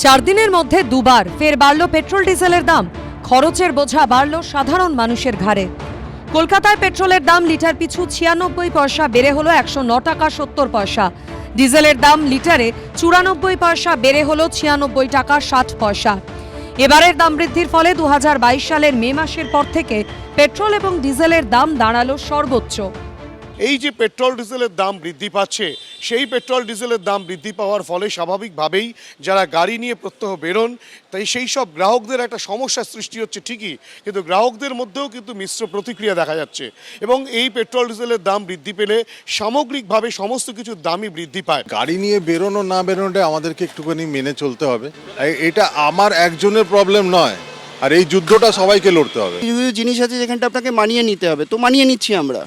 4 দিনের মধ্যে দুবার ফের বাড়ল পেট্রোল ডিজেলের দাম। খরচের বোঝা বাড়ল সাধারণ মানুষের ঘাড়ে। কলকাতায় পেট্রোলের দাম লিটার পিছু 96 পয়সা বেড়ে হলো 109 টাকা 70 পয়সা। ডিজেলের দাম লিটারে 94 পয়সা বেড়ে হলো 96 টাকা 60 পয়সা। এবারের দাম বৃদ্ধির ফলে 2022 সালের মে মাসের পর থেকে পেট্রোল এবং ডিজেলের দাম দাঁড়ালো সর্বোচ্চ। এই যে পেট্রোল ডিজেলের দাম বৃদ্ধি পাচ্ছে, সেই পেট্রোল ডিজেলের দাম বৃদ্ধি পাওয়ার ফলে স্বাভাবিকভাবেই যারা গাড়ি নিয়ে প্রত্যহ বেরোন, তাই সেই সব গ্রাহকদের একটা সমস্যার সৃষ্টি হচ্ছে ঠিকই, কিন্তু গ্রাহকদের মধ্যেও কিন্তু মিশ্র প্রতিক্রিয়া দেখা যাচ্ছে। এবং এই পেট্রোল ডিজেলের দাম বৃদ্ধি পেলে সামগ্রিকভাবে সমস্ত কিছুর দামই বৃদ্ধি পায়। গাড়ি নিয়ে বেরোনো না বেরোনোটা আমাদেরকে একটুখানি মেনে চলতে হবে। এটা আমার একজনের প্রবলেম নয়, আর এই যুদ্ধটা সবাইকে লড়তে হবে। কিছু কিছু জিনিস আছে যেখানটা আপনাকে মানিয়ে নিতে হবে, তো মানিয়ে নিচ্ছি আমরা।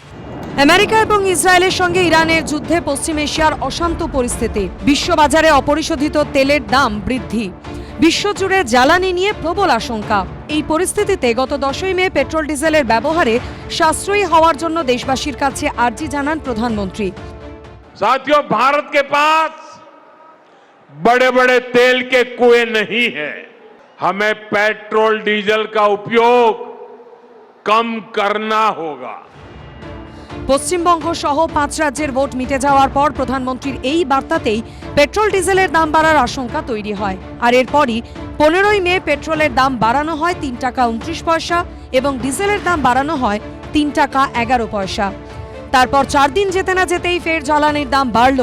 আমেরিকা এবং ইসরায়েলের সঙ্গে ইরানের যুদ্ধে পশ্চিম এশিয়ার অশান্ত পরিস্থিতি, বিশ্ববাজারে অপরিশোধিত তেলের দাম বৃদ্ধি, বিশ্বজুড়ে জ্বালানি নিয়ে প্রবল আশঙ্কা। এই পরিস্থিতিতে গত 10ই মে পেট্রোল ডিজেলের ব্যবহারে সাশ্রয়ী হওয়ার জন্য দেশবাসীর কাছে আর্জি জানান প্রধানমন্ত্রী। साथियों, भारत के पास बड़े बड़े तेल के कुएं नहीं है। हमें पेट्रोल डीजल का उपयोग कम करना होगा। পশ্চিমবঙ্গ সহ 5 রাজ্যের ভোট মিটে যাওয়ার পর প্রধানমন্ত্রীর এই বার্তাতেই পেট্রোল ডিজেলের দাম বাড়ার আশঙ্কা তৈরি হয়। আর এরপরই 15ই মে পেট্রোলের দাম বাড়ানো হয় 3 টাকা 29 পয়সা এবং ডিজেলের দাম বাড়ানো হয় 3 টাকা 11 পয়সা। তারপর 4 দিন যেতে না যেতেই ফের জ্বালানির দাম বাড়ল,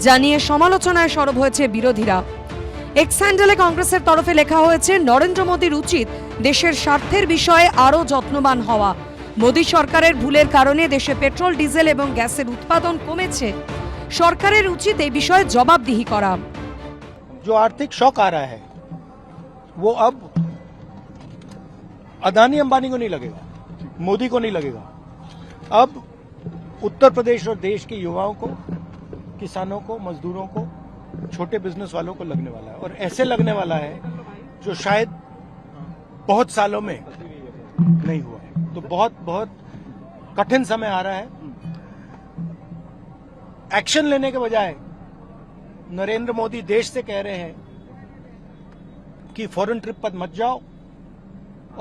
জানিয়ে সমালোচনায় সরব হয়েছে বিরোধীরা। এক্স হ্যান্ডেলে কংগ্রেসের তরফে লেখা হয়েছে, নরেন্দ্র মোদীর উচিত দেশের স্বার্থের বিষয়ে আরও যত্নবান হওয়া। মোদী সরকারের ভুলের কারণে দেশে পেট্রোল ডিজেল এবং গ্যাসের উৎপাদন কমেছে। সরকারের উচিত এই বিষয়ে জবাবদিহি করা। जो आर्थिक शॉक आ रहा है वो अब अदानी अंबानी को नहीं लगेगा, मोदी को नहीं लगेगा। अब उत्तर प्रदेश और देश के युवाओं को, किसानों को, मजदूरों को, छोटे बिजनेस वालों को लगने वाला है, और ऐसे लगने वाला है जो शायद बहुत सालों में नहीं हुआ है। तो बहुत बहुत कठिन समय आ रहा है। एक्शन लेने के बजाय नरेंद्र मोदी देश से कह रहे हैं कि फॉरेन ट्रिप पर मत जाओ,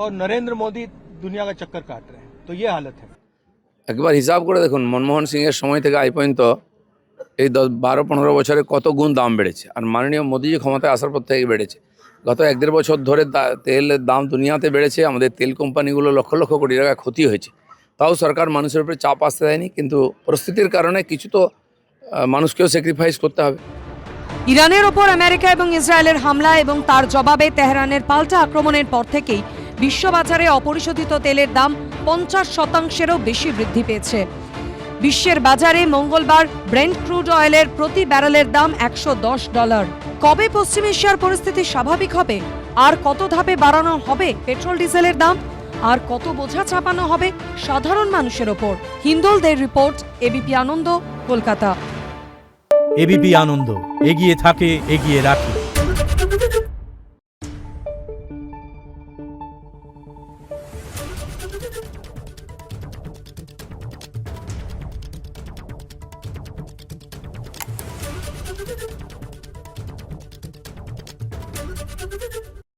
और नरेंद्र मोदी दुनिया का चक्कर काट रहे हैं। तो ये हालत है। একবার হিসাব করে দেখুন, মনমোহন সিংয়ের সময় থেকে আজ পর্যন্ত এই 12-15 বছরে কত গুণ দাম বেড়েছে, আর মাননীয় মোদীজি ক্ষমতায় আসার পর থেকে বেড়েছে। গত 1-1.5 বছর ধরে তেলের দাম দুনিয়াতে বেড়েছে। আমাদের তেল কোম্পানিগুলো লক্ষ লক্ষ কোটি টাকা ক্ষতি হয়েছে, তাও সরকার মানুষের উপরে চাপ আসতে দেয়নি। কিন্তু পরিস্থিতির কারণে কিছু তো মানুষকেও স্যাক্রিফাইস করতে হবে। ইরানের ওপর আমেরিকা এবং ইসরায়েলের হামলা এবং তার জবাবে তেহরানের পাল্টা আক্রমণের পর থেকেই বিশ্ববাজারে অপরিশোধিত তেলের দাম 50%-এরও বেশি বৃদ্ধি পেয়েছে। বিশ্বের বাজারে মঙ্গলবার ব্রেন্ট ক্রুড অয়েলের প্রতি ব্যারেলের দাম $110। কবে পশ্চিম এশিয়ার পরিস্থিতি স্বাভাবিক হবে? আর কত ধাপে বাড়ানো হবে পেট্রোল ডিজেলের দাম? আর কত বোঝা চাপানো হবে সাধারণ মানুষের ওপর? হিন্দোলদের রিপোর্ট, এবিপি আনন্দ, কলকাতা। এবিপি আনন্দ, এগিয়ে থাকে, এগিয়ে রাখে।